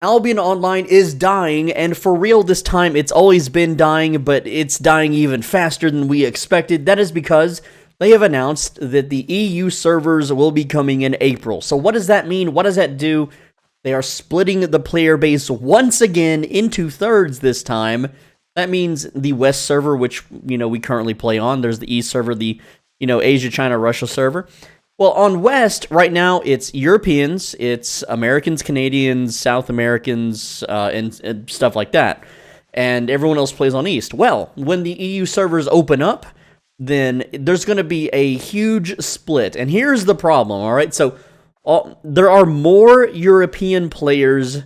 Albion Online is dying, and for real this time, it's always been dying, but it's dying even faster than we expected. That is because they have announced that the EU servers will be coming in April. So what does that mean? What does that do? They are splitting the player base once again into thirds this time. That means the West server, which, we currently play on. There's the East server, the, Asia, China, Russia server. Well, on West, right now, it's Europeans, it's Americans, Canadians, South Americans, and stuff like that. And everyone else plays on East. Well, when the EU servers open up, then there's going to be a huge split. And here's the problem, all right? So there are more European players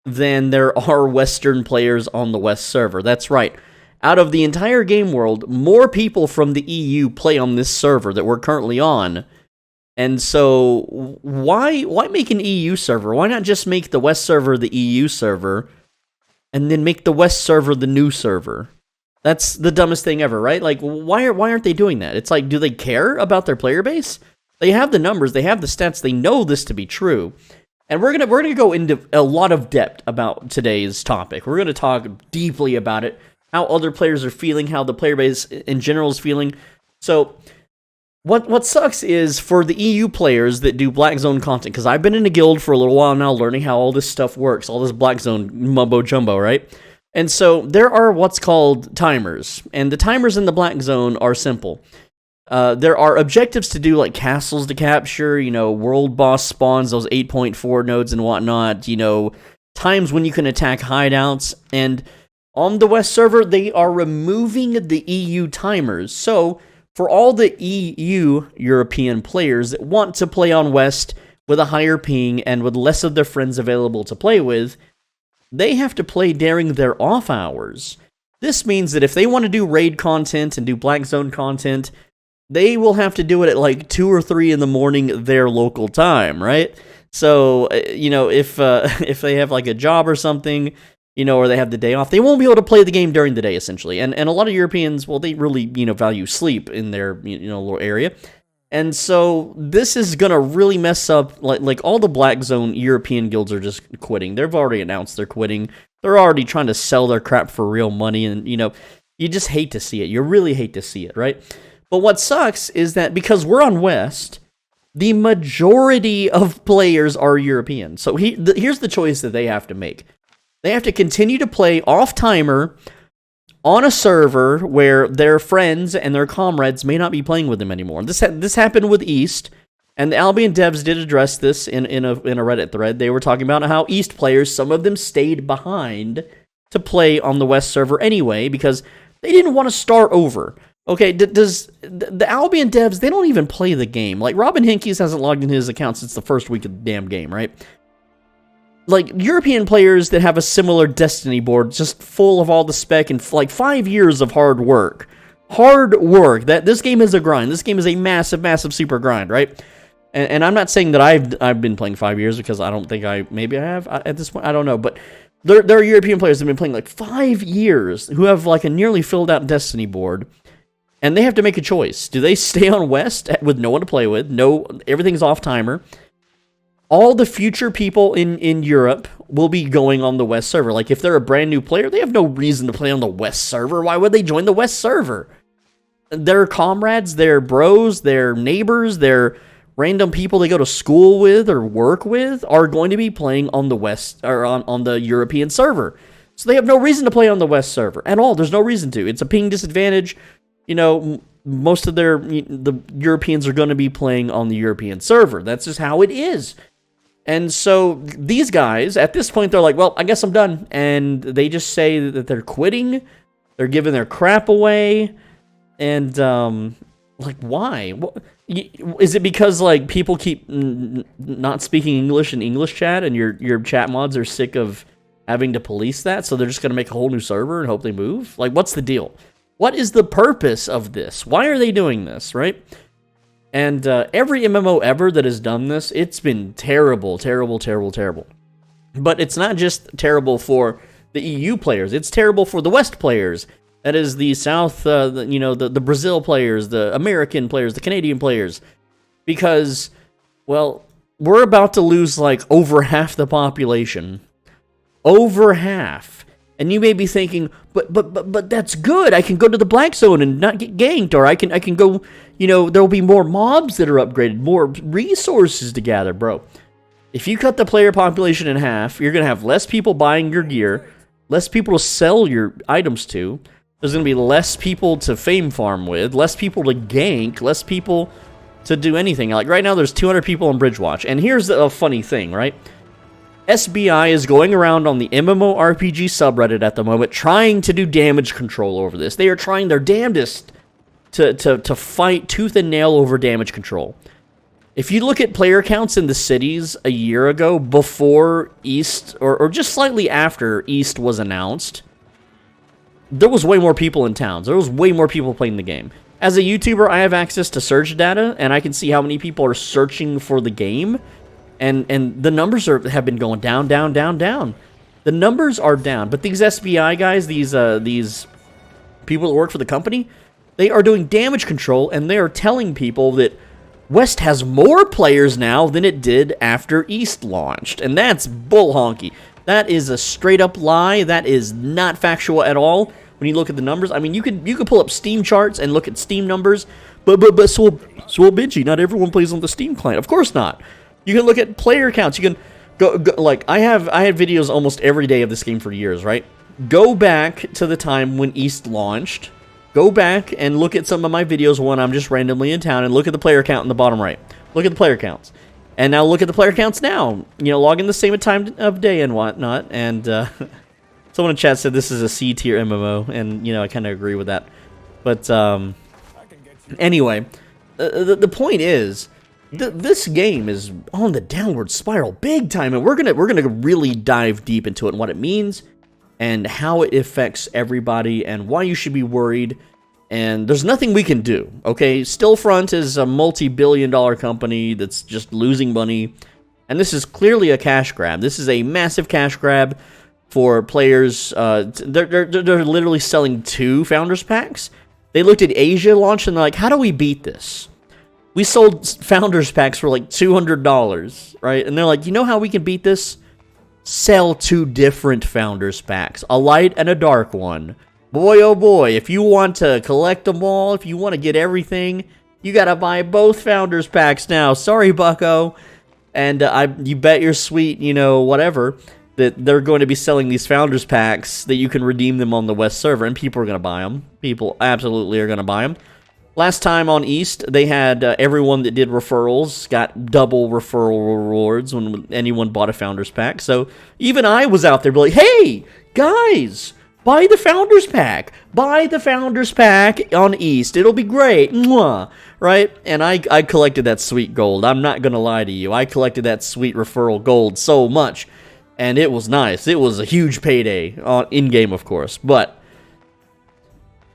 than there are Western players on the West server. That's right. Out of the entire game world, more people from the EU play on this server that we're currently on. And so, why make an EU server? Why not just make the West server the EU server, and then make the West server the new server? That's the dumbest thing ever, right? Like, why aren't they doing that? It's like, do they care about their player base? They have the numbers, they have the stats, they know this to be true. And we're gonna go into a lot of depth about today's topic. We're gonna talk deeply about it, how other players are feeling, how the player base in general is feeling. So, what sucks is for the EU players that do Black Zone content, because I've been in a guild for a little while now learning how all this stuff works, all this Black Zone mumbo-jumbo, right? And so there are what's called timers, and the timers in the Black Zone are simple. There are objectives to do, like castles to capture, world boss spawns, those 8.4 nodes and whatnot, times when you can attack hideouts, and on the West server, they are removing the EU timers, so for all the EU European players that want to play on West with a higher ping and with less of their friends available to play with, they have to play during their off hours. This means that if they want to do raid content and do Black Zone content, they will have to do it at like 2 or 3 in the morning their local time, right? So, if they have like a job or something, or they have the day off, they won't be able to play the game during the day, essentially. And a lot of Europeans, well, they really, value sleep in their, little area. And so this is going to really mess up, like all the Black Zone European guilds are just quitting. They've already announced they're quitting. They're already trying to sell their crap for real money, and, you just hate to see it. You really hate to see it, right? But what sucks is that because we're on West, the majority of players are European. So here's the choice that they have to make. They have to continue to play off-timer on a server where their friends and their comrades may not be playing with them anymore. This happened with East, and the Albion devs did address this in a Reddit thread. They were talking about how East players, some of them stayed behind to play on the West server anyway because they didn't want to start over. Okay, does the Albion devs, they don't even play the game. Like, Robin Hinkies hasn't logged in his account since the first week of the damn game, right? Like, European players that have a similar Destiny board, just full of all the spec and, 5 years of hard work. Hard work. This game is a grind. This game is a massive, massive super grind, right? And I'm not saying that I've been playing 5 years, because I don't think maybe I have at this point. I don't know, but there are European players that have been playing, 5 years, who have, a nearly filled-out Destiny board, and they have to make a choice. Do they stay on West with no one to play with? No, everything's off-timer. All the future people in Europe will be going on the West server. Like, if they're a brand new player, they have no reason to play on the West server. Why would they join the West server? Their comrades, their bros, their neighbors, their random people they go to school with or work with are going to be playing on the West, or on the European server. So they have no reason to play on the West server at all. There's no reason to. It's a ping disadvantage. Most of the Europeans are going to be playing on the European server. That's just how it is. And so these guys, at this point, they're like, well, I guess I'm done. And they just say that they're quitting. They're giving their crap away. And, why? Is it because, people keep not speaking English in English chat, and your chat mods are sick of having to police that, so they're just going to make a whole new server and hope they move? What's the deal? What is the purpose of this? Why are they doing this, right? And every MMO ever that has done this, it's been terrible, terrible, terrible, terrible. But it's not just terrible for the EU players. It's terrible for the West players. That is the South, the Brazil players, the American players, the Canadian players. Because, well, we're about to lose, over half the population Over half. And you may be thinking, but that's good. I can go to the black zone and not get ganked, or I can go, you know, there'll be more mobs that are upgraded, more resources to gather, bro. If you cut the player population in half, you're going to have less people buying your gear, less people to sell your items to. There's going to be less people to fame farm with, less people to gank, less people to do anything. Like right now, there's 200 people on Bridgewatch. And here's a funny thing, right? SBI is going around on the MMORPG subreddit at the moment trying to do damage control over this. They are trying their damnedest to fight tooth and nail over damage control. If you look at player counts in the cities a year ago, before East, or just slightly after East was announced, there was way more people in towns. There was way more people playing the game. As a YouTuber, I have access to search data, and I can see how many people are searching for the game. And the numbers have been going down, down, down, down. The numbers are down. But these SBI guys, these people that work for the company, they are doing damage control, and they are telling people that West has more players now than it did after East launched. And that's bull honky. That is a straight-up lie. That is not factual at all when you look at the numbers. I mean, you could pull up Steam charts and look at Steam numbers, but Swole Benji, not everyone plays on the Steam client. Of course not. You can look at player counts. You can go like I had videos almost every day of this game for years, right? Go back to the time when East launched. Go back and look at some of my videos when I'm just randomly in town and look at the player count in the bottom right. Look at the player counts. And now look at the player counts now. You know, log in the same time of day and whatnot. And someone in chat said this is a C tier MMO, and you know I kind of agree with that. But anyway, the point is, this game is on the downward spiral big time, and we're gonna really dive deep into it and what it means and how it affects everybody and why you should be worried. And there's nothing we can do, okay? Stillfront is a multi-billion-dollar company that's just losing money, and this is clearly a cash grab. This is a massive cash grab for players. They're literally selling 2 Founders Packs. They looked at Asia launch and they're like, how do we beat this? We sold Founders Packs for like $200, right? And they're like, you know how we can beat this? Sell 2 different Founders Packs, a light and a dark one. Boy, oh boy, if you want to collect them all, if you want to get everything, you gotta buy both Founders Packs now. Sorry, bucko. And you bet your sweet, you know, whatever, that they're going to be selling these Founders Packs, that you can redeem them on the West server, and people are going to buy them. People absolutely are going to buy them. Last time on East, they had everyone that did referrals got double referral rewards when anyone bought a Founders Pack. So even I was out there be like, hey, guys, buy the Founders Pack. Buy the Founders Pack on East. It'll be great. Mwah. Right? And I collected that sweet gold. I'm not going to lie to you. I collected that sweet referral gold so much. And it was nice. It was a huge payday, in-game, of course. But,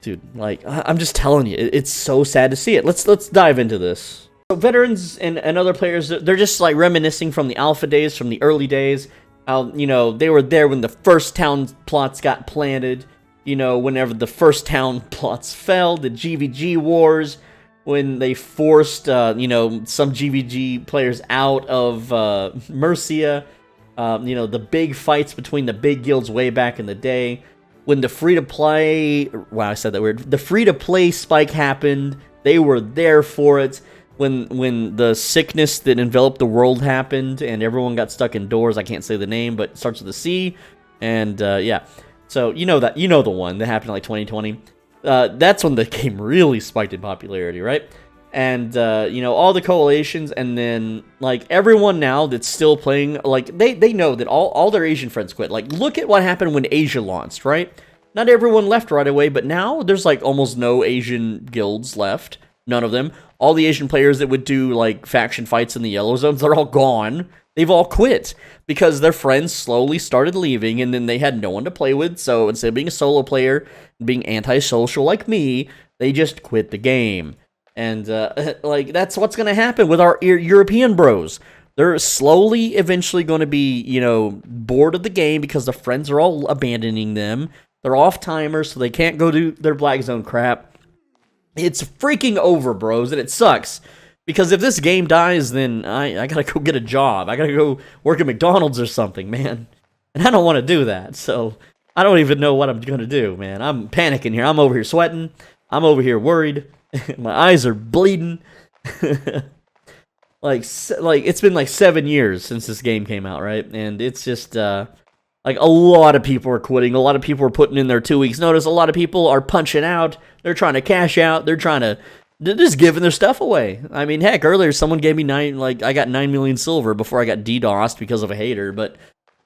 dude, like, I'm just telling you, it's so sad to see it. Let's dive into this. So veterans and other players, they're just, like, reminiscing from the alpha days, from the early days. How, you know, they were there when the first town plots got planted. You know, whenever the first town plots fell, the GVG wars, when they forced, you know, some GVG players out of Mercia. You know, the big fights between the big guilds way back in the day. When the free-to-play... Wow, I said that weird. The free-to-play spike happened. They were there for it. When the sickness that enveloped the world happened and everyone got stuck indoors. I can't say the name, but it starts with a C. And, yeah. So, you know that. You know the one that happened in, like, 2020. That's when the game really spiked in popularity, right? And, you know, all the coalitions, and then, like, everyone now that's still playing, like, they know that all their Asian friends quit. Like, look at what happened when Asia launched, right? Not everyone left right away, but now there's, like, almost no Asian guilds left. None of them. All the Asian players that would do, like, faction fights in the yellow zones, they're all gone. They've all quit because their friends slowly started leaving, and then they had no one to play with, so instead of being a solo player, being antisocial like me, they just quit the game. And, like, that's what's going to happen with our European bros. They're slowly, eventually going to be, you know, bored of the game because the friends are all abandoning them. They're off-timers, so they can't go do their Black Zone crap. It's freaking over, bros, and it sucks. Because if this game dies, then I got to go get a job. I got to go work at McDonald's or something, man. And I don't want to do that, so I don't even know what I'm going to do, man. I'm panicking here. I'm over here sweating. I'm over here worried. My eyes are bleeding. like it's been like 7 years since this game came out, right? And it's just like a lot of people are quitting. A lot of people are putting in their 2 weeks notice. A lot of people are punching out. They're trying to cash out. They're just giving their stuff away. I mean, heck, earlier someone gave me I got 9 million silver before I got DDoSed because of a hater. But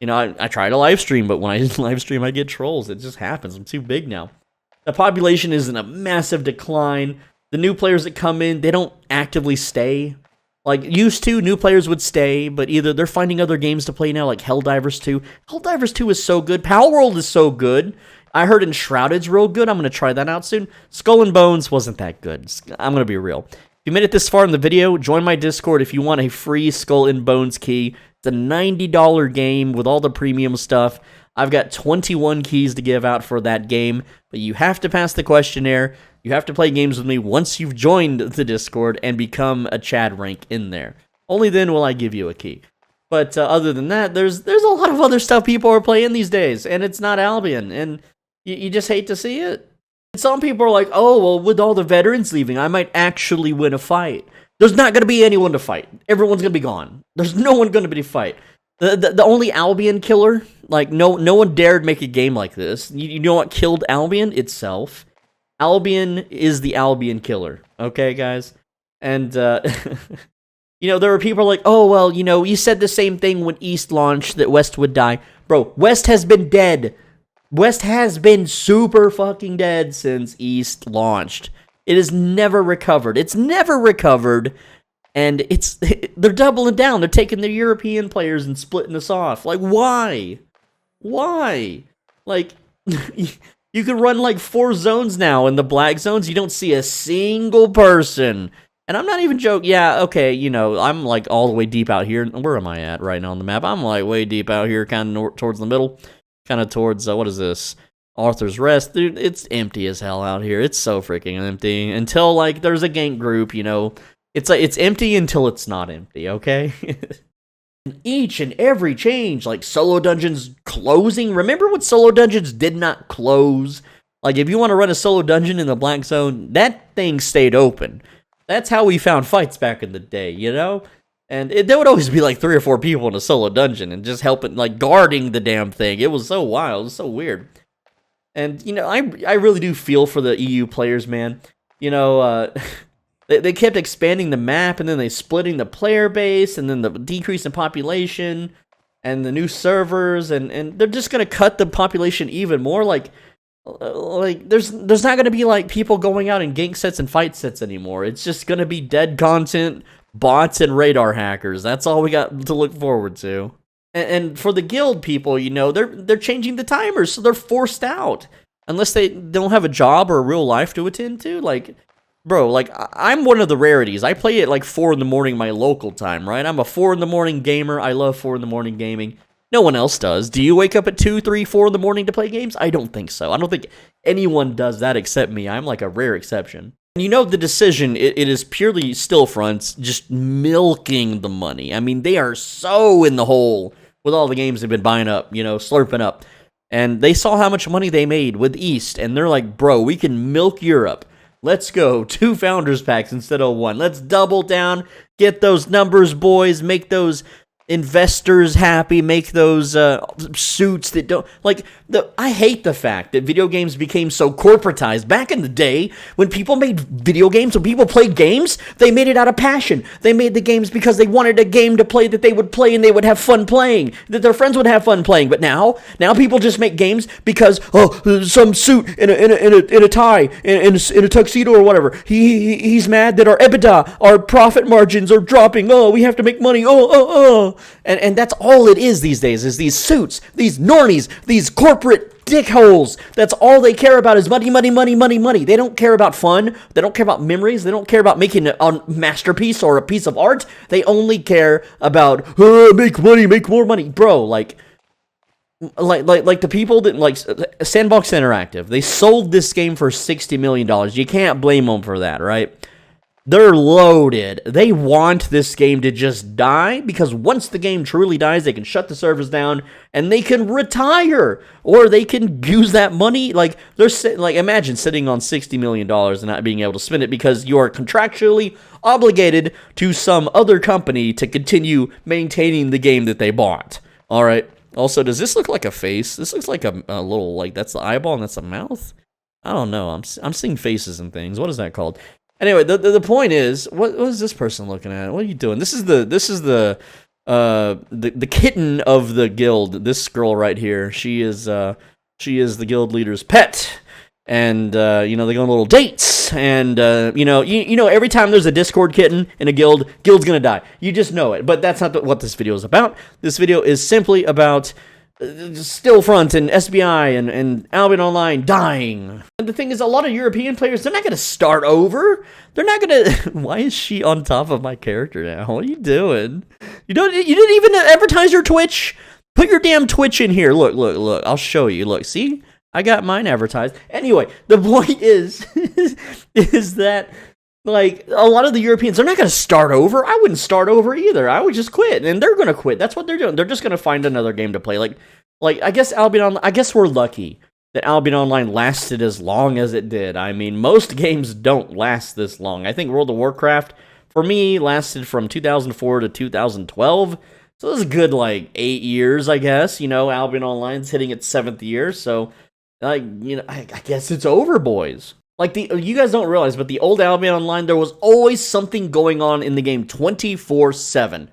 you know, I tried to live stream, but when I live stream, I get trolls. It just happens. I'm too big now. The population is in a massive decline. The new players that come in, they don't actively stay. Like, used to, new players would stay, but either they're finding other games to play now, like Helldivers 2. Helldivers 2 is so good. Palworld is so good. I heard Enshrouded's real good. I'm going to try that out soon. Skull and Bones wasn't that good. I'm going to be real. If you made it this far in the video, join my Discord if you want a free Skull and Bones key. It's a $90 game with all the premium stuff. I've got 21 keys to give out for that game, but you have to pass the questionnaire. You have to play games with me once you've joined the Discord and become a Chad rank in there. Only then will I give you a key. But other than that, there's a lot of other stuff people are playing these days, and it's not Albion, and you just hate to see it. And some people are like, oh, well, with all the veterans leaving, I might actually win a fight. There's not going to be anyone to fight. Everyone's going to be gone. There's no one going to be to fight. The only Albion killer, like, no one dared make a game like this. You know what killed Albion? Itself. Albion is the Albion killer. Okay, guys? And, you know, there were people like, oh, well, you know, you said the same thing when East launched, that West would die. Bro, West has been dead. West has been super fucking dead since East launched. It has never recovered. It's never recovered. And they're doubling down. They're taking their European players and splitting us off. Like, why? Why? Like, you can run like 4 zones now in the black zones. You don't see a single person. And I'm not even joking. Yeah, okay, you know, I'm like all the way deep out here. Where am I at right now on the map? I'm like way deep out here, kind of towards the middle. Kind of towards, what is this? Arthur's Rest. Dude, it's empty as hell out here. It's so freaking empty. Until, like, there's a gank group, you know. It's like, it's empty until it's not empty, okay? Each and every change, like solo dungeons closing. Remember when solo dungeons did not close? Like, if you want to run a solo dungeon in the black zone, that thing stayed open. That's how we found fights back in the day, you know? And there would always be like 3 or 4 people in a solo dungeon and just helping, like, guarding the damn thing. It was so wild. It was so weird. And, you know, I really do feel for the EU players, man. You know, they kept expanding the map, and then they splitting the player base, and then the decrease in population, and the new servers, and they're just going to cut the population even more. Like there's not going to be, like, people going out in gank sets and fight sets anymore. It's just going to be dead content, bots, and radar hackers. That's all we got to look forward to. And for the guild people, you know, they're changing the timers, so they're forced out. Unless they don't have a job or a real life to attend to. Like, bro, like, I'm one of the rarities. I play at like 4 in the morning my local time, right? I'm a 4 in the morning gamer. I love 4 in the morning gaming. No one else does. Do you wake up at 2, 3, 4 in the morning to play games? I don't think so. I don't think anyone does that except me. I'm like a rare exception. And you know, the decision, it is purely Stillfront's just milking the money. I mean, they are so in the hole with all the games they've been buying up, you know, slurping up. And they saw how much money they made with East, and they're like, bro, we can milk Europe. Let's go 2 Founders Packs instead of 1. Let's double down, get those numbers, boys, make those investors happy, make those suits that don't, like, I hate the fact that video games became so corporatized. Back in the day, when people made video games, when people played games, they made it out of passion. They made the games because they wanted a game to play that they would play and they would have fun playing, that their friends would have fun playing. But now people just make games because, oh, some suit in a tie, in a tuxedo or whatever, he's mad that our EBITDA, our profit margins are dropping. Oh, we have to make money. And that's all it is these days, is these suits, these normies, these corporate dickholes. That's all they care about is money, money, money, money, money. They don't care about fun. They don't care about memories. They don't care about making a masterpiece or a piece of art. They only care about, make money, make more money. Bro, like the people that, like, Sandbox Interactive, they sold this game for $60 million. You can't blame them for that, right? They're loaded. They want this game to just die, because once the game truly dies, they can shut the servers down and they can retire, or they can use that money. Like, imagine sitting on $60 million and not being able to spend it because you are contractually obligated to some other company to continue maintaining the game that they bought. All right. Also, does this look like a face? This looks like a little, like, that's the eyeball and that's the mouth. I don't know. I'm seeing faces and things. What is that called? Anyway, the point is, what is this person looking at? What are you doing? This is the kitten of the guild. This girl right here. She is the guild leader's pet, and they go on little dates, and every time there's a Discord kitten in a guild's gonna die. You just know it. But that's not what this video is about. This video is simply about Stillfront and SBI and Albion Online dying. And the thing is, a lot of European players, they're not going to start over. They're not going to... Why is she on top of my character now? What are you doing? You didn't even advertise your Twitch? Put your damn Twitch in here. Look. I'll show you. Look, see? I got mine advertised. Anyway, the point is, is that... Like, a lot of the Europeans, they're not going to start over. I wouldn't start over either. I would just quit, and they're going to quit. That's what they're doing. They're just going to find another game to play. Like I guess I guess we're lucky that Albion Online lasted as long as it did. I mean, most games don't last this long. I think World of Warcraft, for me, lasted from 2004 to 2012. So it was a good, 8 years, I guess. Albion Online's hitting its 7th year, so, I guess it's over, boys. Like, you guys don't realize, but the old Albion Online, there was always something going on in the game 24/7.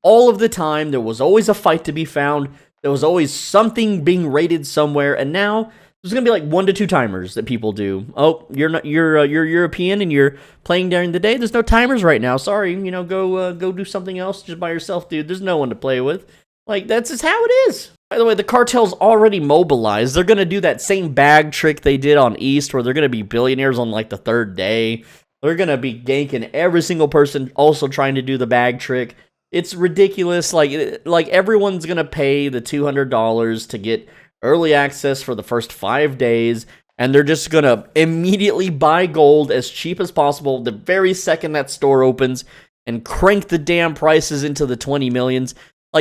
All of the time, there was always a fight to be found. There was always something being raided somewhere, and now there's gonna be 1 to 2 timers that people do. Oh, you're European and you're playing during the day. There's no timers right now. Sorry, go do something else just by yourself, dude. There's no one to play with. That's just how it is. By the way, the cartel's already mobilized. They're going to do that same bag trick they did on East, where they're going to be billionaires on, the 3rd day. They're going to be ganking every single person also trying to do the bag trick. It's ridiculous. Like everyone's going to pay the $200 to get early access for the first 5 days, and they're just going to immediately buy gold as cheap as possible the very second that store opens and crank the damn prices into the 20 millions.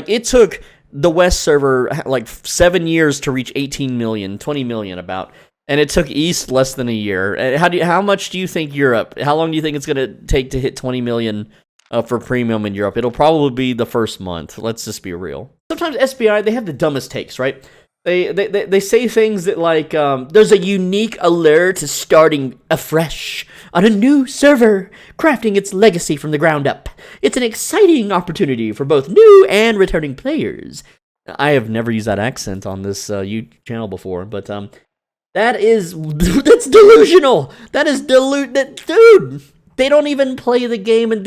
It took the West server 7 years to reach 18 million, 20 million about, and it took East less than a year. How much do you think Europe? How long do you think it's going to take to hit 20 million for premium in Europe? It'll probably be the first month. Let's just be real. Sometimes SBI, they have the dumbest takes, right? They say things that there's a unique allure to starting afresh on a new server, crafting its legacy from the ground up. It's an exciting opportunity for both new and returning players. I have never used that accent on this YouTube channel before, but that's delusional. That is dude. They don't even play the game, and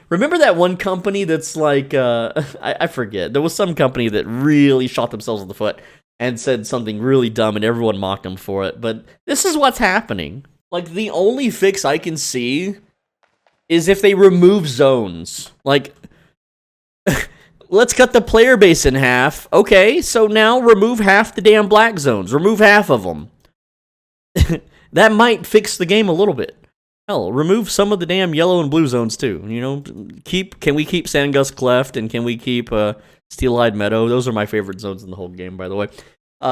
remember that one company that's I forget. There was some company that really shot themselves in the foot and said something really dumb, and everyone mocked them for it. But this is what's happening. The only fix I can see is if they remove zones. Let's cut the player base in half. Okay, so now remove half the damn black zones. Remove half of them. That might fix the game a little bit. Hell, remove some of the damn yellow and blue zones too. Can we keep Sandgust Cleft, and can we keep Steel-Eyed Meadow? Those are my favorite zones in the whole game, by the way.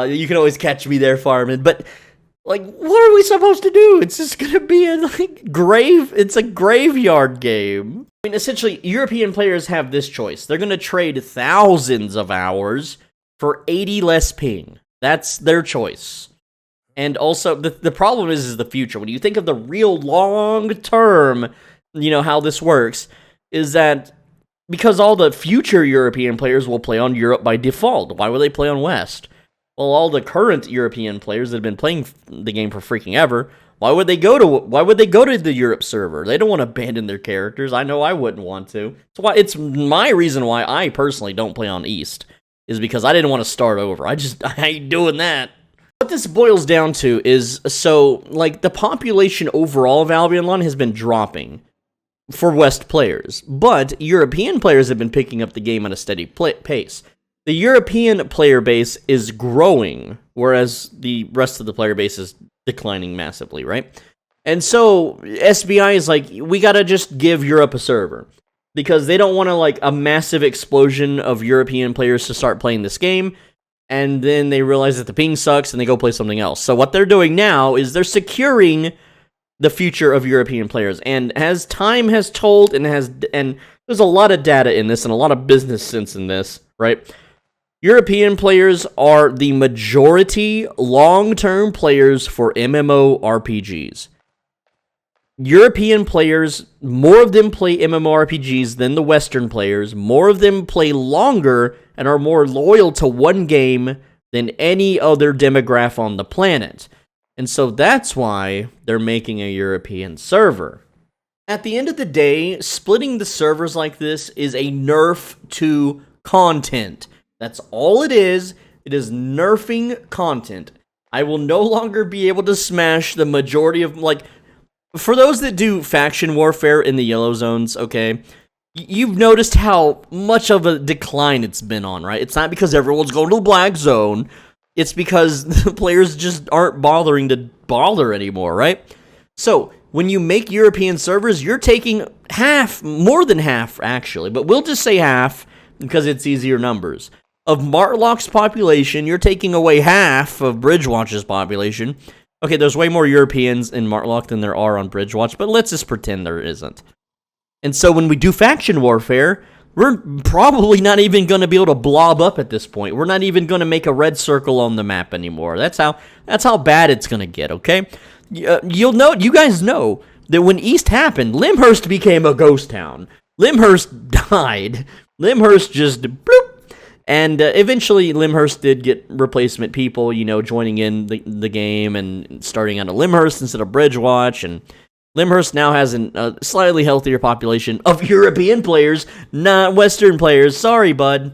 You can always catch me there farming, but what are we supposed to do? It's just gonna be it's a graveyard game. I mean, essentially, European players have this choice. They're gonna trade thousands of hours for 80 less ping. That's their choice. And also, the problem is the future. When you think of the real long term, how this works, is that because all the future European players will play on Europe by default. Why would they play on West? Well, all the current European players that have been playing the game for freaking ever, why would they go to the Europe server? They don't want to abandon their characters. I know I wouldn't want to. It's my reason why I personally don't play on East, is because I didn't want to start over. I ain't doing that. What this boils down to is, the population overall of Albion Online has been dropping for West players, but European players have been picking up the game at a steady pace. The European player base is growing, whereas the rest of the player base is declining massively, right? And so SBI is like, we gotta just give Europe a server. Because they don't want to, like, a massive explosion of European players to start playing this game, and then they realize that the ping sucks and they go play something else. So what they're doing now is they're securing the future of European players. And as time has told, and there's a lot of data in this and a lot of business sense in this, right? European players are the majority long-term players for MMORPGs. European players, more of them play MMORPGs than the Western players. More of them play longer and are more loyal to one game than any other demographic on the planet. And so that's why they're making a European server. At the end of the day, splitting the servers like this is a nerf to content. That's all it is. It is nerfing content. I will no longer be able to smash the majority of, like, for those that do faction warfare in the yellow zones, okay, you've noticed how much of a decline it's been on, right? It's not because everyone's going to the black zone. It's because the players just aren't bothering to bother anymore, right? So, when you make European servers, you're taking half, more than half, actually, but we'll just say half, because it's easier numbers. Of Martlock's population, you're taking away half of Bridgewatch's population. Okay, there's way more Europeans in Martlock than there are on Bridgewatch, but let's just pretend there isn't. And so when we do faction warfare, we're probably not even going to be able to blob up at this point. We're not even going to make a red circle on the map anymore. That's how bad it's going to get, okay? You guys know that when East happened, Limhurst became a ghost town. Limhurst died. Limhurst just bloop. And eventually, Limhurst did get replacement people, joining in the game and starting out of Limhurst instead of Bridgewatch. And Limhurst now has a slightly healthier population of European players, not Western players. Sorry, bud.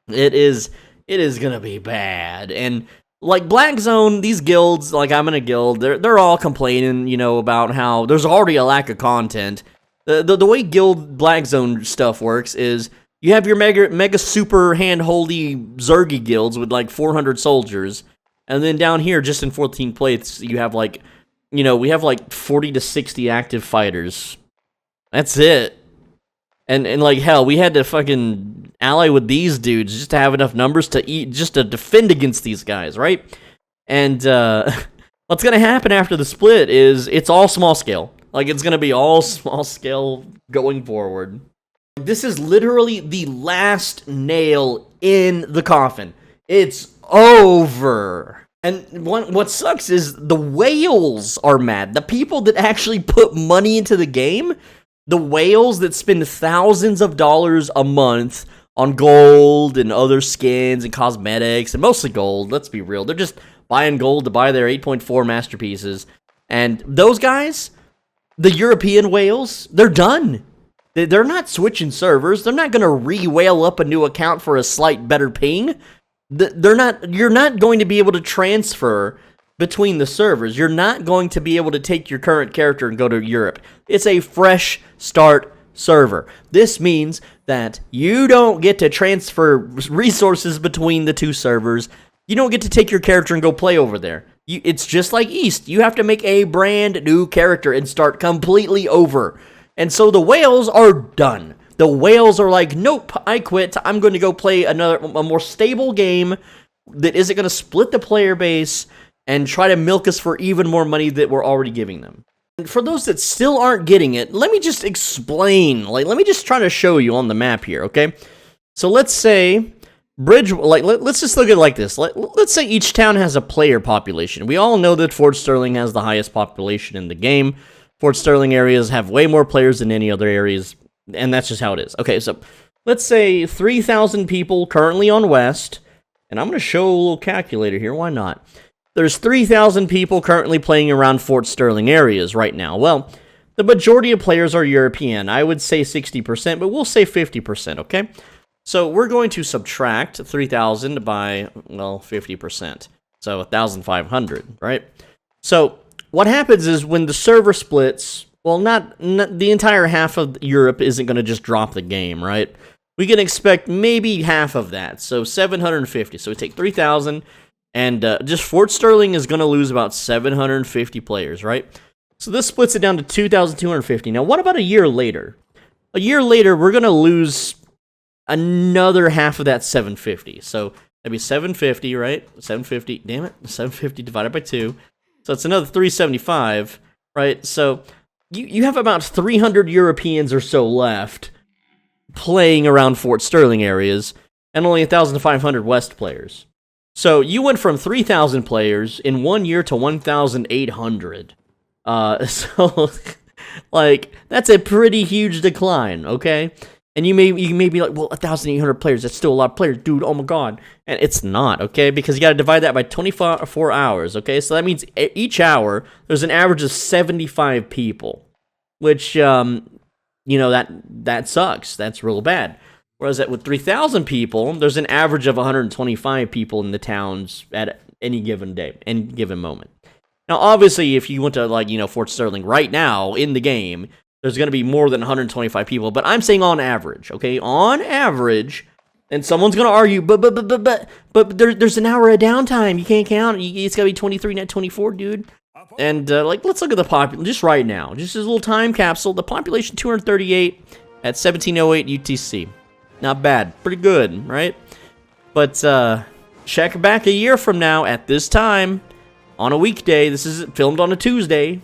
It is gonna be bad. And like Black Zone, these guilds, like I'm in a guild, they're all complaining, about how there's already a lack of content. The way Guild Black Zone stuff works is, you have your mega super hand-holdy Zergy guilds with like 400 soldiers, and then down here, just in 14th place, you have like, we have like 40 to 60 active fighters. That's it. And like hell, we had to fucking ally with these dudes just to have enough numbers to defend against these guys, right? And what's gonna happen after the split is it's all small scale. Like it's gonna be all small scale going forward. This is literally the last nail in the coffin. It's over. And what sucks is the whales are mad. The people that actually put money into the game, the whales that spend thousands of dollars a month on gold and other skins and cosmetics, and mostly gold, let's be real. They're just buying gold to buy their 8.4 masterpieces. And those guys, the European whales, they're done. They're not switching servers. They're not going to re-whale up a new account for a slight better ping. You're not going to be able to transfer between the servers. You're not going to be able to take your current character and go to Europe. It's a fresh start server. This means that you don't get to transfer resources between the two servers. You don't get to take your character and go play over there. It's just like East. You have to make a brand new character and start completely over. And so the whales are done. The whales are like, nope, I quit. I'm going to go play a more stable game that isn't going to split the player base and try to milk us for even more money that we're already giving them. And for those that still aren't getting it, let me just explain. Let me just try to show you on the map here, okay? So let's say let's just look at it like this. Let's say each town has a player population. We all know that Fort Sterling has the highest population in the game. Fort Sterling areas have way more players than any other areas, and that's just how it is. Okay, so let's say 3,000 people currently on West, and I'm going to show a little calculator here, why not? There's 3,000 people currently playing around Fort Sterling areas right now. Well, the majority of players are European. I would say 60%, but we'll say 50%, okay? So we're going to subtract 3,000 by, well, 50%. So 1,500, right? So what happens is when the server splits, well, not the entire half of Europe isn't going to just drop the game, right? We can expect maybe half of that, so 750. So we take 3,000, and just Fort Sterling is going to lose about 750 players, right? So this splits it down to 2,250. Now, what about a year later? A year later, we're going to lose another half of that 750. So that'd be 750, right? 750, damn it, 750 divided by 2. So it's another 375, right? So you have about 300 Europeans or so left playing around Fort Sterling areas, and only 1,500 West players. So you went from 3,000 players in 1 year to 1,800. So, like, that's a pretty huge decline, okay? And you may be like, well, 1,800 players, that's still a lot of players, dude, oh my god. And it's not, okay? Because you gotta divide that by 24 hours, okay? So that means each hour, there's an average of 75 people. Which, you know, that sucks. That's real bad. Whereas with 3,000 people, there's an average of 125 people in the towns at any given day, any given moment. Now, obviously, if you went to, like, you know, Fort Sterling right now in the game, there's going to be more than 125 people. But I'm saying on average, okay? On average, and someone's going to argue, but there's an hour of downtime. You can't count. It's got to be 23, not 24, dude. And, like, let's look at the population just right now. Just as a little time capsule. The population, 238 at 1708 UTC. Not bad. Pretty good, right? But, check back a year from now at this time on a weekday. This is filmed on a Tuesday.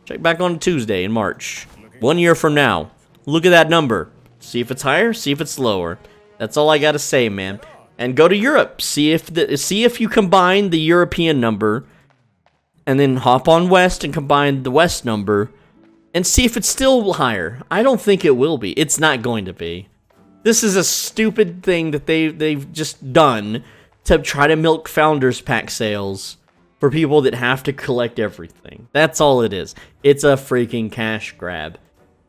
Check back on a Tuesday in March. 1 year from now. Look at that number. See if it's higher, see if it's lower. That's all I gotta say, man. And go to Europe. See if you combine the European number and then hop on West and combine the West number and see if it's still higher. I don't think it will be. It's not going to be. This is a stupid thing that they've just done to try to milk Founders Pack sales for people that have to collect everything. That's all it is. It's a freaking cash grab.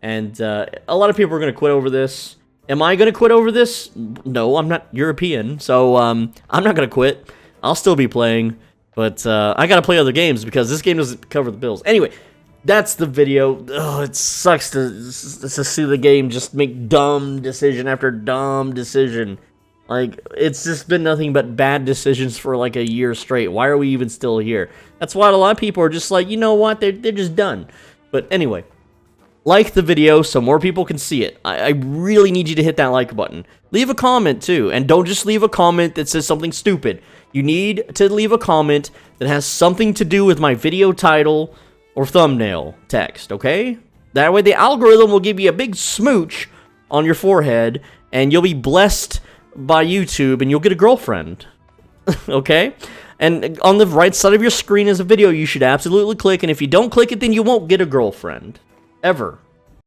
And a lot of people are going to quit over this. Am I going to quit over this? No, I'm not European, so I'm not going to quit. I'll still be playing, but I got to play other games because this game doesn't cover the bills. Anyway, that's the video. Oh, it sucks to see the game just make dumb decision after dumb decision. Like, it's just been nothing but bad decisions for like a year straight. Why are we even still here? That's why a lot of people are just like, you know what, they're just done. But anyway, like the video so more people can see it. I really need you to hit that like button. Leave a comment too, and don't just leave a comment that says something stupid. You need to leave a comment that has something to do with my video title or thumbnail text, okay? That way the algorithm will give you a big smooch on your forehead, and you'll be blessed by YouTube, and you'll get a girlfriend, okay? And on the right side of your screen is a video you should absolutely click, and if you don't click it, then you won't get a girlfriend. Ever.